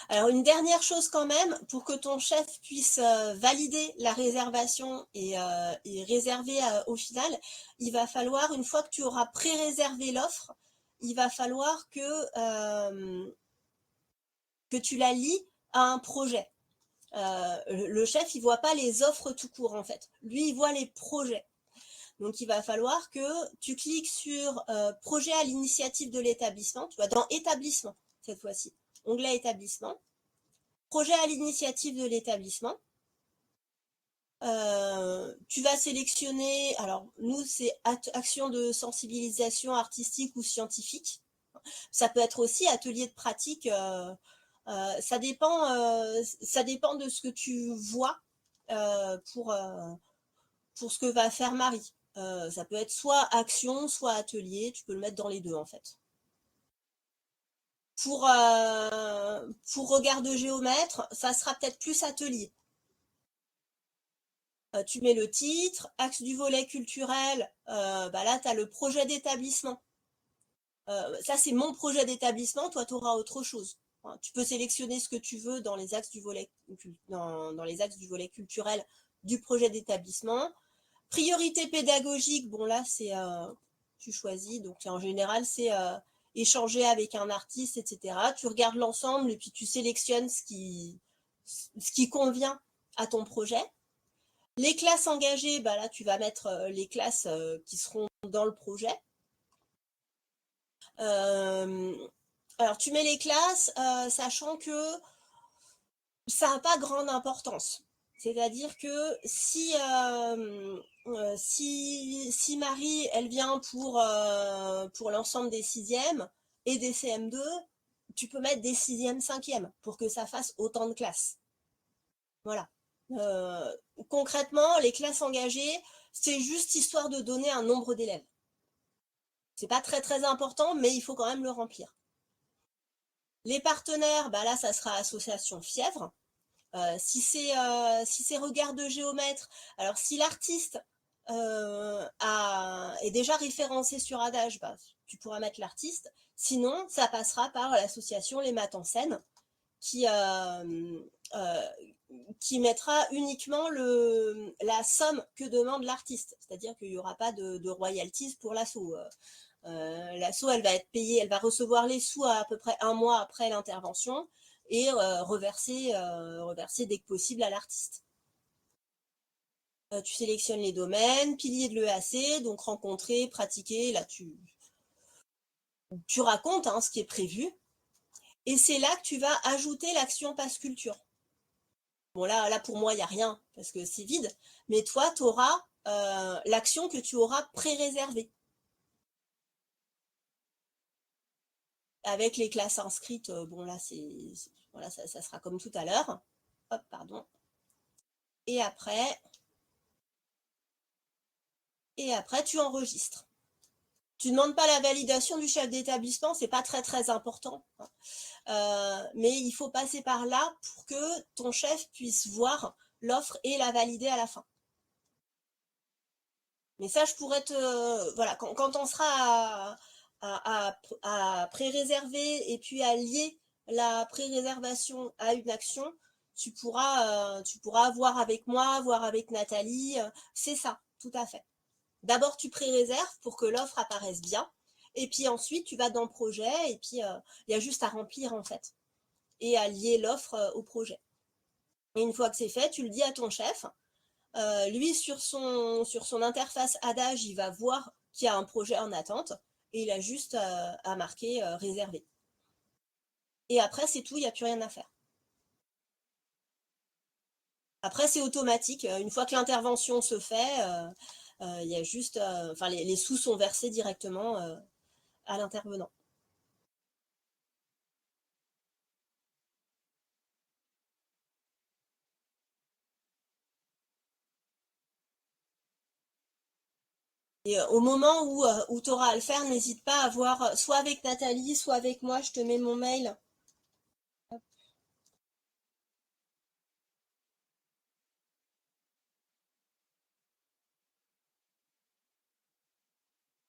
Alors une dernière chose quand même, pour que ton chef puisse valider la réservation et réserver au final, il va falloir, une fois que tu auras pré-réservé l'offre, il va falloir que tu la lies à un projet. Le chef, il voit pas les offres tout court en fait. Lui, il voit les projets. Donc, il va falloir que tu cliques sur projet à l'initiative de l'établissement. Tu vois, dans établissement, cette fois-ci. Onglet établissement. Projet à l'initiative de l'établissement. Tu vas sélectionner, alors nous, c'est action de sensibilisation artistique ou scientifique. Ça peut être aussi atelier de pratique. Ça dépend de ce que tu vois pour ce que va faire Marie. Ça peut être soit action, soit atelier. Tu peux le mettre dans les deux en fait. Pour regard de géomètre, ça sera peut-être plus atelier. Tu mets le titre, axe du volet culturel. Là, tu as le projet d'établissement. Ça, c'est mon projet d'établissement. Toi, tu auras autre chose. Enfin, tu peux sélectionner ce que tu veux dans les axes du volet culturel du projet d'établissement. Priorité pédagogique, bon là c'est tu choisis, donc en général c'est échanger avec un artiste, etc. Tu regardes l'ensemble et puis tu sélectionnes ce qui convient à ton projet. Les classes engagées, bah là tu vas mettre les classes qui seront dans le projet. Alors tu mets les classes, sachant que ça n'a pas grande importance. C'est-à-dire que si Marie, elle vient pour l'ensemble des sixièmes et des CM2, tu peux mettre des sixièmes, cinquièmes pour que ça fasse autant de classes. Voilà. Euh, Concrètement, les classes engagées, c'est juste histoire de donner un nombre d'élèves. C'est pas très très important, mais il faut quand même le remplir. Les partenaires, bah là, ça sera association Fièvre. Si c'est regard de géomètre, alors si l'artiste est déjà référencé sur Adage, bah, tu pourras mettre l'artiste. Sinon, ça passera par l'association Les Maths en Scène qui, euh, qui mettra uniquement la somme que demande l'artiste. C'est-à-dire qu'il n'y aura pas de royalties pour l'asso. L'asso, elle va être payée, elle va recevoir les sous à peu près un mois après l'intervention et reverser dès que possible à l'artiste. Tu sélectionnes les domaines, piliers de l'EAC, donc rencontrer, pratiquer, là tu racontes hein, ce qui est prévu, et c'est là que tu vas ajouter l'action passe culture. Bon là pour moi il n'y a rien, parce que c'est vide, mais toi tu auras l'action que tu auras pré-réservée. Avec les classes inscrites, bon là voilà, ça sera comme tout à l'heure. Hop, pardon. Et après tu enregistres. Tu ne demandes pas la validation du chef d'établissement, c'est pas très très important. Mais il faut passer par là pour que ton chef puisse voir l'offre et la valider à la fin. Mais ça, je pourrais te... Voilà, quand on sera à pré-réserver et puis à lier la pré-réservation à une action, tu pourras voir avec moi, voir avec Nathalie. C'est ça, tout à fait. D'abord, tu pré-réserves pour que l'offre apparaisse bien. Et puis ensuite, tu vas dans le projet et puis il y a juste à remplir en fait et à lier l'offre au projet. Et une fois que c'est fait, tu le dis à ton chef. Lui, sur son interface Adage, il va voir qu'il y a un projet en attente et il a juste à marquer réservé. Et après, c'est tout, il n'y a plus rien à faire. Après, c'est automatique. Une fois que l'intervention se fait, il y a juste, enfin, les sous sont versés directement à l'intervenant. Et au moment où tu auras à le faire, n'hésite pas à voir, soit avec Nathalie, soit avec moi, je te mets mon mail.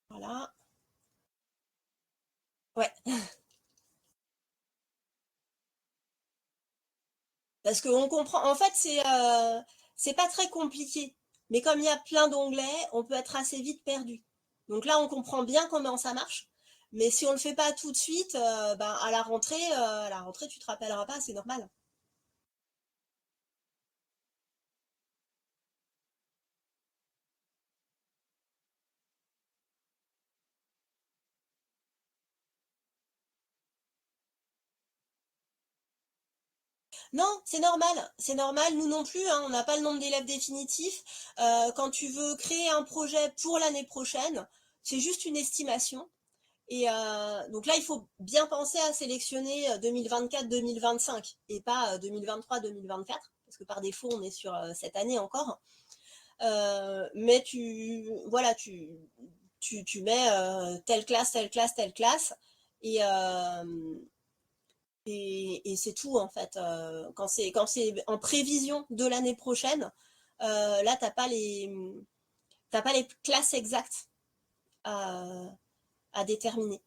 Voilà. Ouais. Parce qu'on comprend. En fait, c'est pas très compliqué. Mais comme il y a plein d'onglets, on peut être assez vite perdu. Donc là, on comprend bien comment ça marche. Mais si on le fait pas tout de suite, ben, à la rentrée, tu te rappelleras pas, c'est normal. Non, c'est normal, c'est normal. Nous non plus, hein, on n'a pas le nombre d'élèves définitif. Quand tu veux créer un projet pour l'année prochaine, c'est juste une estimation. Et donc là, il faut bien penser à sélectionner 2024-2025 et pas 2023-2024, parce que par défaut, on est sur cette année encore. Mais voilà, tu mets telle classe, telle classe, telle classe, et, euh, et c'est tout en fait. Quand c'est en prévision de l'année prochaine, là, t'as pas les classes exactes à, à déterminer.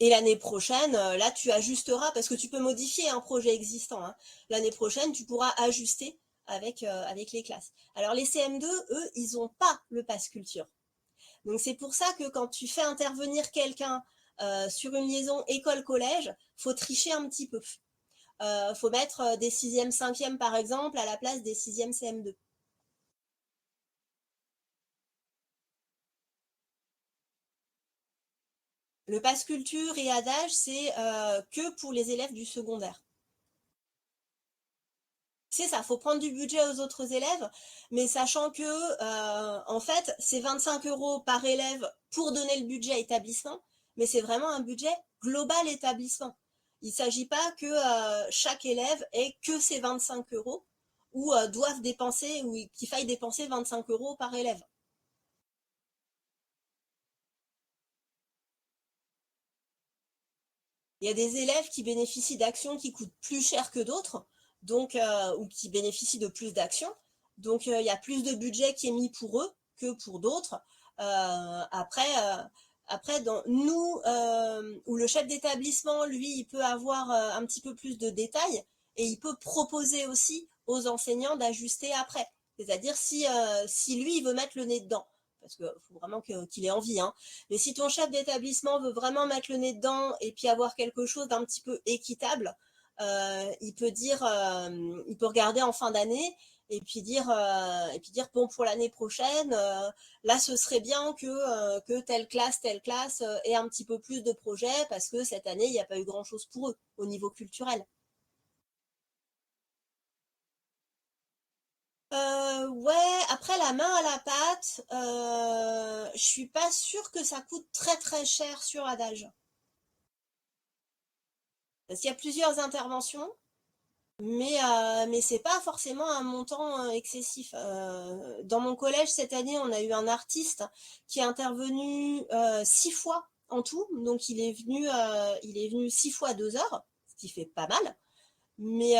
Et l'année prochaine, là, tu ajusteras, parce que tu peux modifier un projet existant. Hein. L'année prochaine, tu pourras ajuster avec les classes. Alors les CM2, eux, ils n'ont pas le pass culture. Donc c'est pour ça que quand tu fais intervenir quelqu'un sur une liaison école-collège, faut tricher un petit peu. Faut mettre des 6e, 5e par exemple à la place des 6e CM2. Le pass culture et adage, c'est que pour les élèves du secondaire. C'est ça, faut prendre du budget aux autres élèves, mais sachant que en fait, c'est 25 € par élève pour donner le budget établissement, mais c'est vraiment un budget global établissement. Il ne s'agit pas que chaque élève ait que ses 25 € ou doivent dépenser ou qu'il faille dépenser 25 € par élève. Il y a des élèves qui bénéficient d'actions qui coûtent plus cher que d'autres, donc ou qui bénéficient de plus d'actions. Donc il y a plus de budget qui est mis pour eux que pour d'autres. Après, dans nous, où le chef d'établissement, lui, il peut avoir un petit peu plus de détails et il peut proposer aussi aux enseignants d'ajuster après. C'est-à-dire si lui, il veut mettre le nez dedans, parce qu'il faut vraiment qu'il ait envie, hein. Mais si ton chef d'établissement veut vraiment mettre le nez dedans et puis avoir quelque chose d'un petit peu équitable, il peut dire, il peut regarder en fin d'année et puis dire bon pour l'année prochaine, là ce serait bien que telle classe ait un petit peu plus de projets parce que cette année il n'y a pas eu grand chose pour eux au niveau culturel. Ouais, après la main à la pâte, je suis pas sûre que ça coûte très très cher sur Adage. Parce qu'il y a plusieurs interventions, mais c'est pas forcément un montant excessif. Dans mon collège cette année, on a eu un artiste qui est intervenu 6 fois en tout, donc il est venu 6 fois 2 heures, ce qui fait pas mal. Mais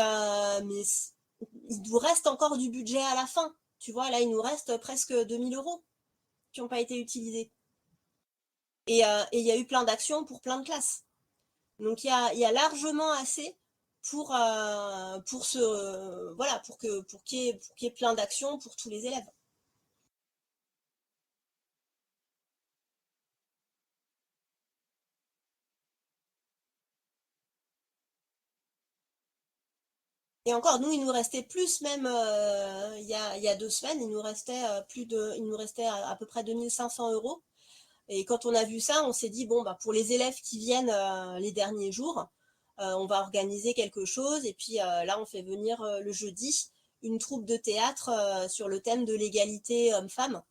il nous reste encore du budget à la fin. Tu vois, là, il nous reste presque 2 000 € qui n'ont pas été utilisés. Et il y a eu plein d'actions pour plein de classes. Donc il y a largement assez pour voilà, pour qu'il y ait plein d'actions pour tous les élèves. Et encore, nous, il nous restait plus, même il y a 2 semaines, il nous restait il nous restait à peu près 2 500 €. Et quand on a vu ça, on s'est dit, bon, bah, pour les élèves qui viennent les derniers jours, on va organiser quelque chose. Et puis là, on fait venir le jeudi une troupe de théâtre sur le thème de l'égalité homme-femme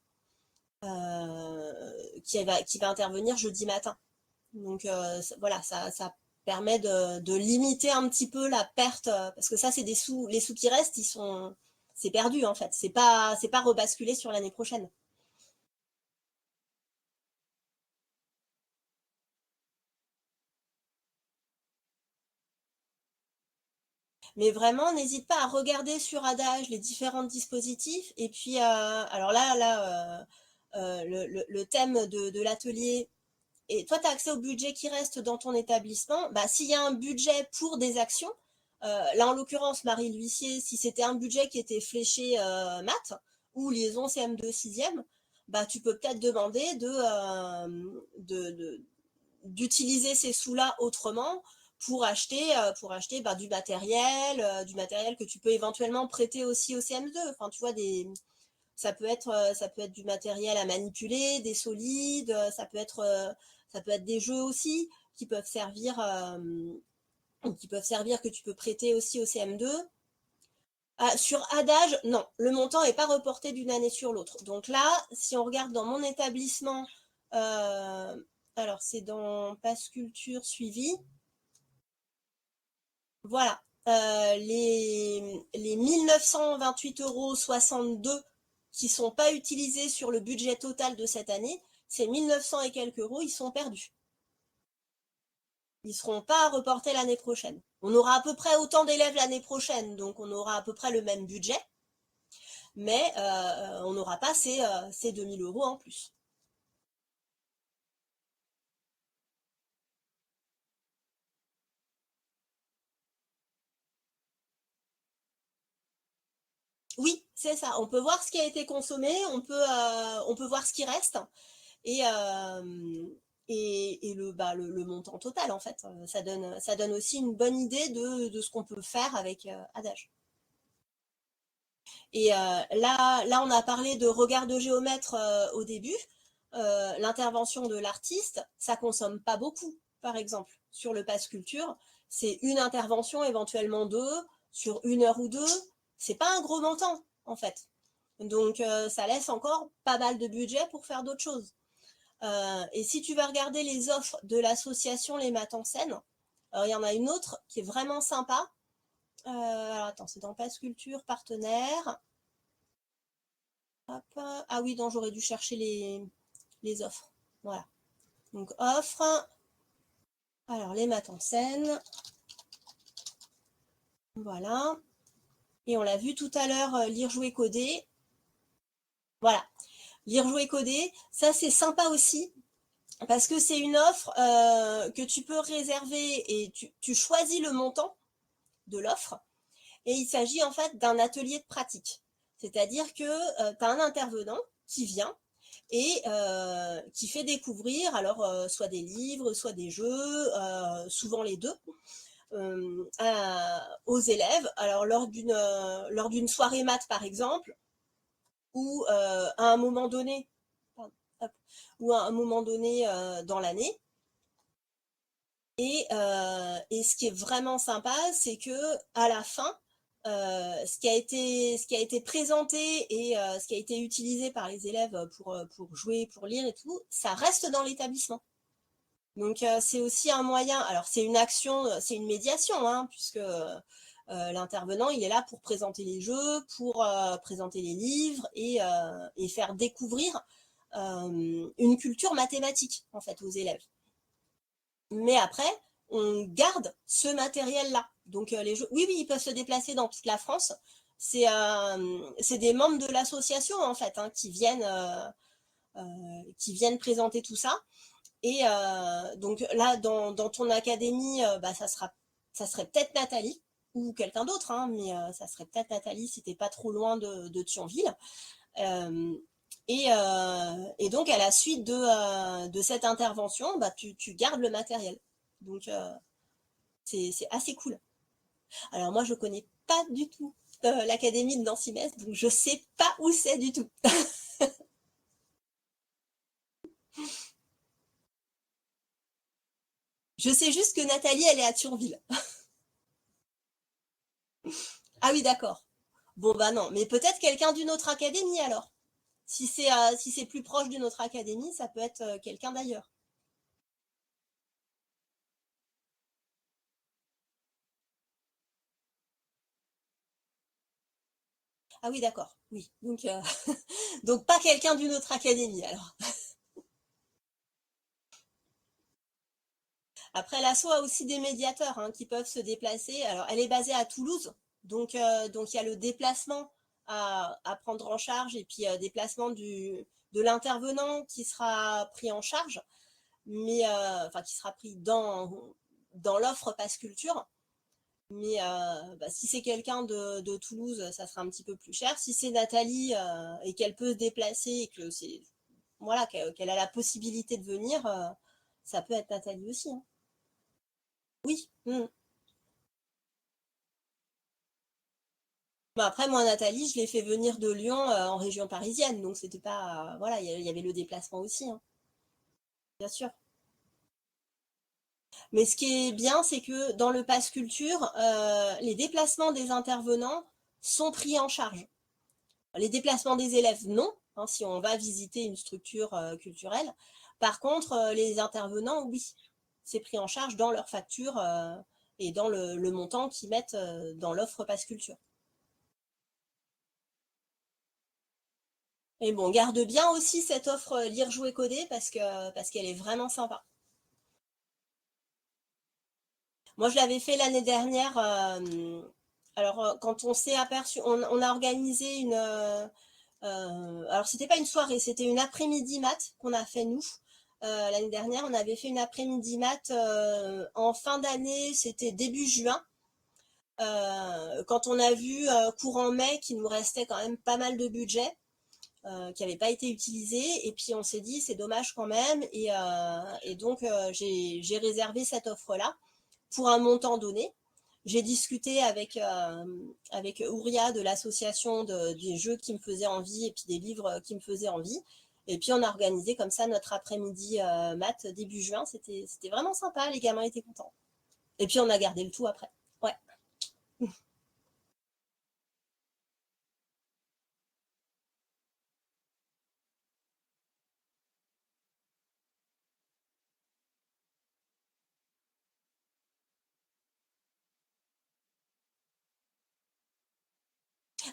qui va intervenir jeudi matin. Donc voilà, ça permet de limiter un petit peu la perte, parce que ça, c'est des sous, les sous qui restent, c'est perdu en fait. C'est pas rebasculé sur l'année prochaine. Mais vraiment, n'hésite pas à regarder sur Adage les différents dispositifs. Et puis, alors le thème de l'atelier, et toi, tu as accès au budget qui reste dans ton établissement. Bah, s'il y a un budget pour des actions, là en l'occurrence, Marie l'huissier, si c'était un budget qui était fléché maths ou liaison CM2 6e, bah, tu peux peut-être demander d'utiliser ces sous-là autrement pour acheter bah, du matériel que tu peux éventuellement prêter aussi au CM2. Enfin, tu vois, ça peut être du matériel à manipuler, des solides, ça peut être des jeux aussi qui peuvent servir que tu peux prêter aussi au CM2. Ah, sur Adage, non, le montant n'est pas reporté d'une année sur l'autre. Donc là, si on regarde dans mon établissement, euh, alors c'est dans Passe Culture suivi, voilà, les 1 928,62 € qui sont pas utilisés sur le budget total de cette année, ces 1 900 et quelques euros, ils sont perdus. Ils seront pas reportés l'année prochaine. On aura à peu près autant d'élèves l'année prochaine, donc on aura à peu près le même budget, mais on n'aura pas ces 2 000 € en plus. Oui, c'est ça. On peut voir ce qui a été consommé, on peut voir ce qui reste et, le montant total, en fait. Ça donne aussi une bonne idée de ce qu'on peut faire avec Adage. Et là, on a parlé de regard de géomètre au début. L'intervention de l'artiste, ça consomme pas beaucoup, par exemple, sur le pass culture. C'est une intervention, éventuellement deux, sur 1 heure ou deux. C'est pas un gros montant, en fait. Donc, ça laisse encore pas mal de budget pour faire d'autres choses. Et si tu vas regarder les offres de l'association Les Maths en Scène, alors il y en a une autre qui est vraiment sympa. Alors attends, c'est dans Pass Culture, partenaire. Hop. Ah oui, donc j'aurais dû chercher les offres. Voilà. Donc offre. Alors les maths en scène. Voilà. Et on l'a vu tout à l'heure, lire, jouer, coder. Voilà. Lire, jouer, coder. Ça, c'est sympa aussi. Parce que c'est une offre que tu peux réserver et tu choisis le montant de l'offre. Et il s'agit en fait d'un atelier de pratique. C'est-à-dire que tu as un intervenant qui vient et qui fait découvrir alors soit des livres, soit des jeux, souvent les deux, aux élèves. Alors lors d'une soirée maths par exemple, ou à un moment donné, ou à un moment donné dans l'année. Et ce qui est vraiment sympa, c'est que à la fin, ce qui a été présenté et ce qui a été utilisé par les élèves pour jouer, pour lire et tout, ça reste dans l'établissement. Donc c'est aussi un moyen. Alors c'est une action, c'est une médiation, hein, puisque l'intervenant il est là pour présenter les jeux, pour présenter les livres et faire découvrir une culture mathématique en fait aux élèves. Mais après, on garde ce matériel-là. Donc les jeux, oui, oui, ils peuvent se déplacer dans toute la France. C'est des membres de l'association en fait hein, qui viennent présenter tout ça. Et donc là, dans ton académie, bah, ça serait peut-être Nathalie ou quelqu'un d'autre, hein, mais ça serait peut-être Nathalie si t'es pas trop loin de Thionville. Euh, et donc, à la suite de cette intervention, bah, tu gardes le matériel. Donc, c'est assez cool. Alors, moi, je connais pas du tout l'académie de Nancy-Metz, donc je sais pas où c'est du tout. Je sais juste que Nathalie, elle est à Thionville. Ah oui, d'accord. Bon, bah non, mais peut-être quelqu'un d'une autre académie alors. Si c'est plus proche d'une autre académie, ça peut être quelqu'un d'ailleurs. Ah oui, d'accord. Oui. Donc, donc pas quelqu'un d'une autre académie alors. Après, l'asso a aussi des médiateurs hein, qui peuvent se déplacer. Alors, elle est basée à Toulouse, donc il y a le déplacement à prendre en charge et puis déplacement de l'intervenant qui sera pris en charge, mais enfin qui sera pris dans l'offre Pass Culture. Mais bah, si c'est quelqu'un de Toulouse, ça sera un petit peu plus cher. Si c'est Nathalie et qu'elle peut se déplacer et que c'est voilà qu'elle a la possibilité de venir, ça peut être Nathalie aussi. Hein. Oui. Mm. Bon, après, moi, Nathalie, je l'ai fait venir de Lyon en région parisienne, donc c'était pas. Voilà, il y avait le déplacement aussi, hein, bien sûr. Mais ce qui est bien, c'est que dans le Pass Culture, les déplacements des intervenants sont pris en charge. Les déplacements des élèves, non, hein, si on va visiter une structure culturelle. Par contre, les intervenants, oui, c'est pris en charge dans leur facture et dans le montant qu'ils mettent dans l'offre Pass Culture. Et bon, garde bien aussi cette offre lire, jouer, coder parce qu'elle est vraiment sympa. Moi, je l'avais fait l'année dernière. Alors, quand on s'est aperçu, on a organisé alors, c'était pas une soirée, c'était une après-midi mat qu'on a fait nous. L'année dernière, on avait fait une après-midi mat en fin d'année, c'était début juin. Quand on a vu courant mai qu'il nous restait quand même pas mal de budget qui n'avait pas été utilisé, et puis on s'est dit c'est dommage quand même, et donc j'ai réservé cette offre-là pour un montant donné. J'ai discuté avec Ouria de l'association des jeux qui me faisaient envie et puis des livres qui me faisaient envie. Et puis on a organisé comme ça notre après-midi maths début juin. C'était vraiment sympa, les gamins étaient contents. Et puis on a gardé le tout après. Ouais.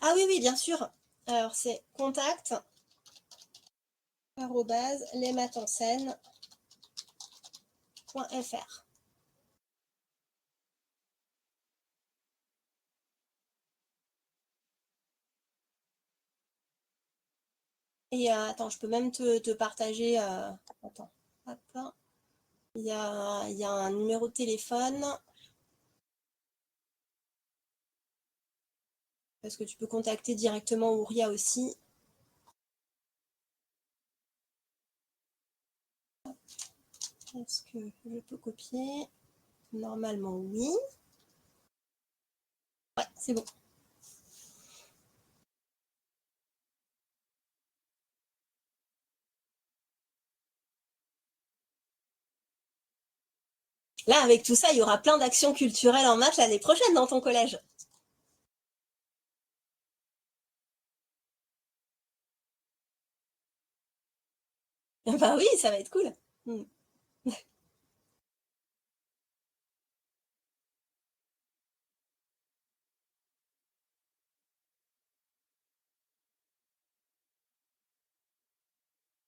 Ah oui, oui, bien sûr. Alors c'est contact lesmathenseine.fr. Et attends, je peux même te partager. Attends, hop, il y a un numéro de téléphone parce que tu peux contacter directement Ouria aussi. Est-ce que je peux copier? Normalement, oui. Ouais, c'est bon. Là, avec tout ça, il y aura plein d'actions culturelles en maths l'année prochaine dans ton collège. Bah oui, ça va être cool. Hmm.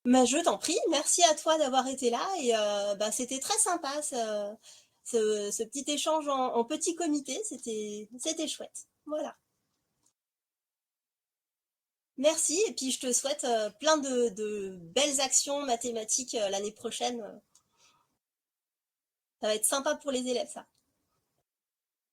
Mais je t'en prie, merci à toi d'avoir été là, et bah, c'était très sympa ce petit échange en petit comité, c'était chouette. Voilà. Merci, et puis je te souhaite plein de belles actions mathématiques l'année prochaine. Ça va être sympa pour les élèves, ça.